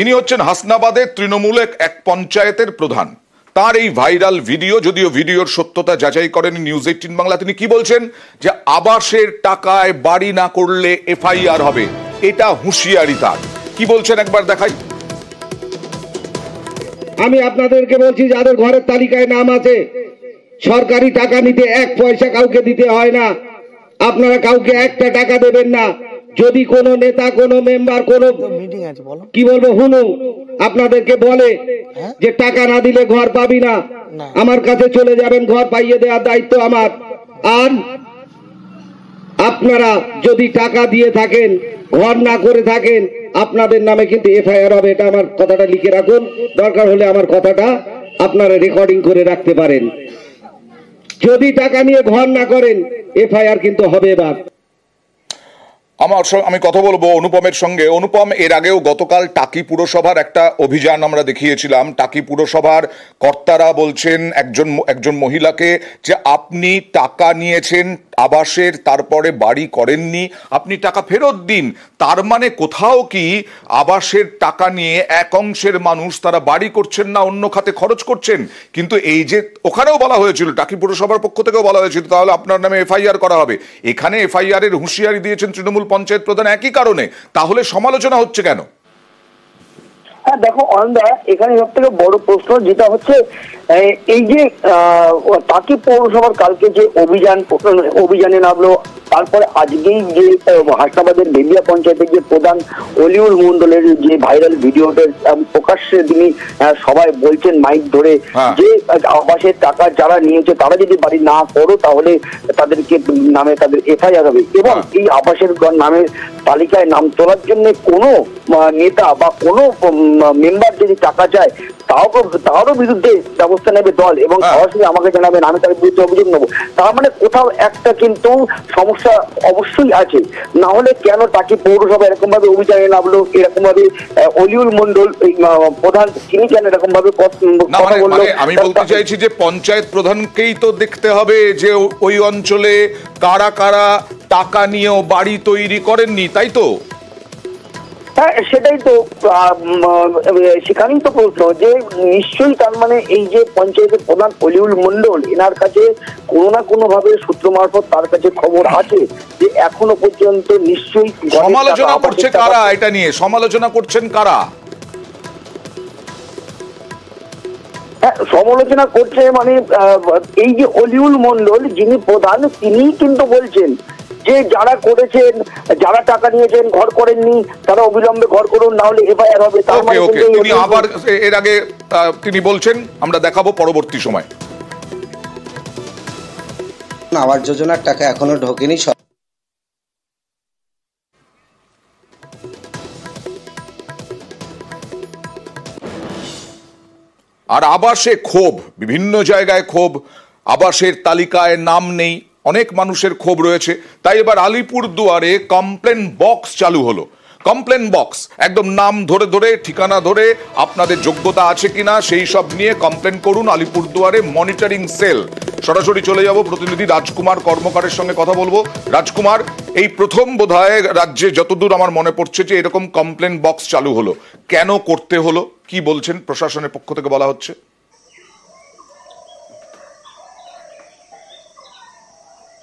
ইনি হচ্ছেন হাসনাবাদের তৃণমূলের এক পঞ্চায়েতের প্রধান। তার এই ভাইরাল ভিডিও, যদিও ভিডিওর সত্যতা যাচাই করেন নিউজ 18 বাংলা। তিনি কি বলছেন যে আবাসের টাকায় বাড়ি না করলে এফআইআর হবে, এটা হুঁশিয়ারি তার। কি বলছেন একবার দেখাই। আমি আপনাদেরকে বলছি, যাদের ঘরের তালিকায় নাম আছে, সরকারি টাকা নিতে 1 পয়সা কাউকে দিতে হয় না। আপনারা কাউকে একটা টাকা দেবেন না। যদি কোনো নেতা, কোনো মেম্বার, কোনো কি বলবো হুনু আপনাদেরকে বলে যে টাকা না দিলে ঘর পাবি না, আমার কাছে চলে যাবেন, ঘর পাইয়ে দেওয়ার দায়িত্ব আমার। আর আপনারা যদি টাকা দিয়ে থাকেন, ঘর না করে থাকেন, আপনাদের নামে কিন্তু এফআইআর হবে। এটা আমার কথাটা লিখে রাখুন, দরকার হলে আমার কথাটা আপনারা রেকর্ডিং করে রাখতে পারেন। যদি টাকা নিয়ে ঘর না করেন, এফআইআর কিন্তু হবে। এবার আমি কথা বলবো অনুপমের সঙ্গে। অনুপম, এর আগেও গতকাল টাকি পুরসভার একটা অভিযান আমরা দেখিয়েছিলাম। টাকি পুরসভার কর্তারা বলছেন একজন মহিলাকে যে আপনি টাকা নিয়েছেন আবাসের, তারপরে বাড়ি করেননি, আপনি টাকা ফেরত দিন। তার মানে কোথাও কি আবাসের টাকা নিয়ে এক অংশের মানুষ তারা বাড়ি করছেন না, অন্য খাতে খরচ করছেন। কিন্তু এই যে ওখানেও বলা হয়েছিল, টাকি পুরসভার পক্ষ থেকেও বলা হয়েছিল তাহলে আপনার নামে এফআইআর করা হবে। এখানে এফআইআর এর হুঁশিয়ারি দিয়েছেন তৃণমূল পঞ্চায়েত প্রধান একই কারণে। তাহলে সমালোচনা হচ্ছে কেন? হ্যাঁ দেখো অনদা, এখানে সব থেকে বড় প্রশ্ন যেটা হচ্ছে এই যে টাকি পৌরসভার কালকে যে অভিযানে নামলো, তারপরে আজকেই যে হাসনাবাদের বেলিয়া পঞ্চায়েতের যে প্রধান অলিউল মন্ডলের যে ভাইরাল ভিডিওটা প্রকাশ্যে তিনি সবাই বলছেন মাইক ধরে যে আবাসের টাকা যারা নিয়েছে তারা যদি বাড়ি না করো তাহলে তাদেরকে নামে তাদের এফআইআর হবে। এবং এই আবাসের নামের তালিকায় নাম তোলার জন্য কোনো নেতা বা কোনো মেম্বার যদি টাকা চায় তারও বিরুদ্ধে ব্যবস্থা নেবে দল, এবং সরাসরি আমাকে জানাবেন, আমি তার বিরুদ্ধে অভিযোগ নেবো। তার মানে কোথাও একটা কিন্তু সমস্যা অবশ্যই আছে। না হলে কেন টাকি পৌরসভা এরকম ভাবে অভিযানে নামলো, এরকম ভাবে অলিউল মন্ডল প্রধান তিনি কেন এরকম ভাবে কথা বললো? আমি বলতে চাইছি যে পঞ্চায়েত প্রধানকেই তো দেখতে হবে যে ওই অঞ্চলে কারা কারা টাকা নিয়েও বাড়ি তৈরি করেননি, তাই তো? হ্যাঁ সেটাই তো, সেখানেই তো প্রশ্ন যে নিশ্চয়ই তার মানে এই যে পঞ্চায়েতের প্রধান অলিউল মন্ডল, এনার কাছে কোনো না কোনো ভাবে সূত্র মারফত তার কাছে খবর আছে যে এখনো পর্যন্ত নিশ্চয়ই সমালোচনা করছে কারা, এটা নিয়ে সমালোচনা করছেন কারা? সমালোচনা করছে মানে এই যে অলিউল মন্ডল যিনি প্রধান, তিনি কিন্তু বলছেন যে যারা করেছেন, যারা টাকা নিয়েছেন, ঘর করেননি, তারা অবিলম্বে ঘর করুন, না হলে এফআইআর হবে। তিনি আবার এর আগে তিনি বলছেন, আমরা দেখাবো পরবর্তী সময়। আবাস যোজনার টাকা এখনো ঢোকেনি। আর আবাসে ক্ষোভ, বিভিন্ন জায়গায় ক্ষোভ, আবাসের তালিকায় নাম নেই, অনেক মানুষের ক্ষোভ রয়েছে। তাই এবার আলিপুরদুয়ারে কমপ্লেন বক্স চালু হলো। কমপ্লেন বক্স একদম নাম ধরে ধরে, ঠিকানা ধরে, আপনাদের যোগ্যতা আছে কিনা সেই সব নিয়ে কমপ্লেন করুন। আলিপুরদুয়ারে মনিটরিং সেল। সরাসরি চলে যাব প্রতিনিধি রাজকুমার কর্মকারের সঙ্গে কথা বলবো। রাজকুমার, এই প্রথম বোধহয় রাজ্যে যতদূর আমার মনে পড়ছে যে এরকম কমপ্লেন বক্স চালু হলো, কেন করতে হলো, কি বলছেন প্রশাসনের পক্ষ থেকে বলা হচ্ছে?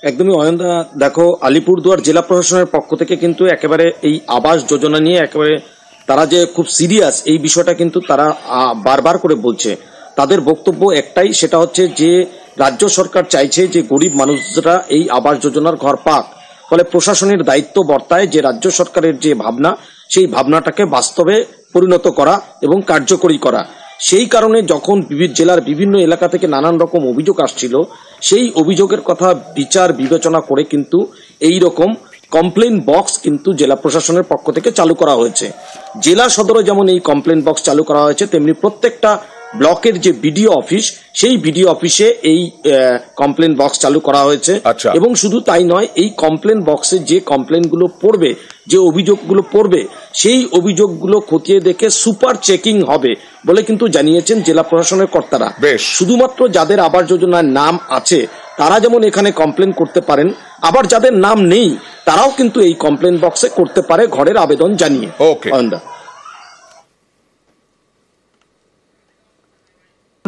একদমই অয়নদা, দেখো আলিপুরদুয়ার জেলা প্রশাসনের পক্ষ থেকে কিন্তু একেবারে এই আবাস যোজনা নিয়ে একেবারে তারা যে খুব সিরিয়াস এই বিষয়টা কিন্তু তারা বারবার করে বলছে। তাদের বক্তব্য একটাই, সেটা হচ্ছে যে রাজ্য সরকার চাইছে যে গরিব মানুষরা এই আবাস যোজনার ঘর পাক। ফলে প্রশাসনের দায়িত্ব বর্তায় যে রাজ্য সরকারের যে ভাবনা, সেই ভাবনাটাকে বাস্তবে পরিণত করা এবং কার্যকরী করা। সেই কারণে যখন জেলার বিভিন্ন এলাকা থেকে নানান রকম অভিযোগ আসছিল, সেই অভিযোগের কথা বিচার বিবেচনা করে কিন্তু এই রকম কমপ্লেন বক্স কিন্তু জেলা প্রশাসনের পক্ষ থেকে চালু করা হয়েছে। জেলা সদরে যেমন এই কমপ্লেন বক্স চালু করা হয়েছে, তেমনি প্রত্যেকটা ব্লকের যে বিডিও অফিস, সেই বিডিও অফিসে এই কমপ্লেন বক্স চালু করা হয়েছে। এবং শুধু তাই নয়, এই কমপ্লেন বক্সে যে কমপ্লেনগুলো পড়বে, যে অভিযোগগুলো পড়বে, সেই অভিযোগগুলো খতিয়ে দেখে সুপার চেকিং হবে বলে কিন্তু জানিয়েছেন জেলা প্রশাসনের কর্তারা। শুধুমাত্র যাদের আবাস যোজনার নাম আছে তারা যেমন এখানে কমপ্লেন করতে পারেন, আবার যাদের নাম নেই তারাও কিন্তু এই কমপ্লেন বক্সে করতে পারে ঘরের আবেদন জানিয়ে।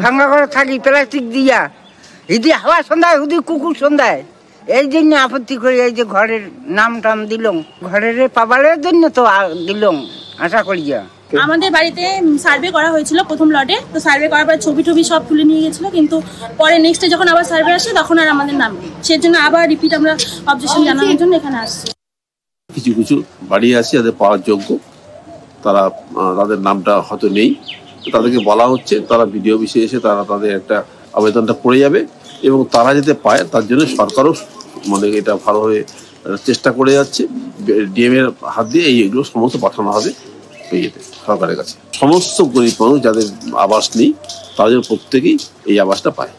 ভাঙা ঘরে থাকি প্লাস্টিক দিয়া, যদি হাওয়া সন্ধ্যায় যদি কুকুর সন্ধ্যায়, এই জন্য আপত্তি করি। এই যে ঘরের নাম টাম দিলং, ঘরের পাবারের জন্য তো দিলং আশা করি। আমাদের বাড়িতে সার্ভে করা হয়েছিল প্রথম লটে, তো সার্ভে করার পর ছবি টবি সব তুলে নিয়ে গেছিল, কিন্তু পরে নেক্সটে যখন আবার সার্ভে আসে তখন আর আমাদের নাম নেই। সেজন্য আবার রিপিট আমরা অবজেকশন জানানোর জন্য এখানে আসছি। কিছু কিছু বাড়ি আছে যাদের পাওয়ার যোগ্য, তারা তাদের নামটা হয়তো নেই, তাদেরকে বলা হচ্ছে তারা বিডিও অফিসে এসে তারা তাদের একটা আবেদনটা করে যাবে, এবং তারা যাতে পায় তার জন্য সরকারও মানে এটা ভালোভাবে চেষ্টা করে যাচ্ছে। ডিএম এর হাত দিয়ে এইগুলো সমস্ত পাঠানো হবে সরকারের কাছে। সমস্ত গরিব মানুষ যাদের আবাস নেই তাদের প্রত্যেকেই এই আবাসটা পায়।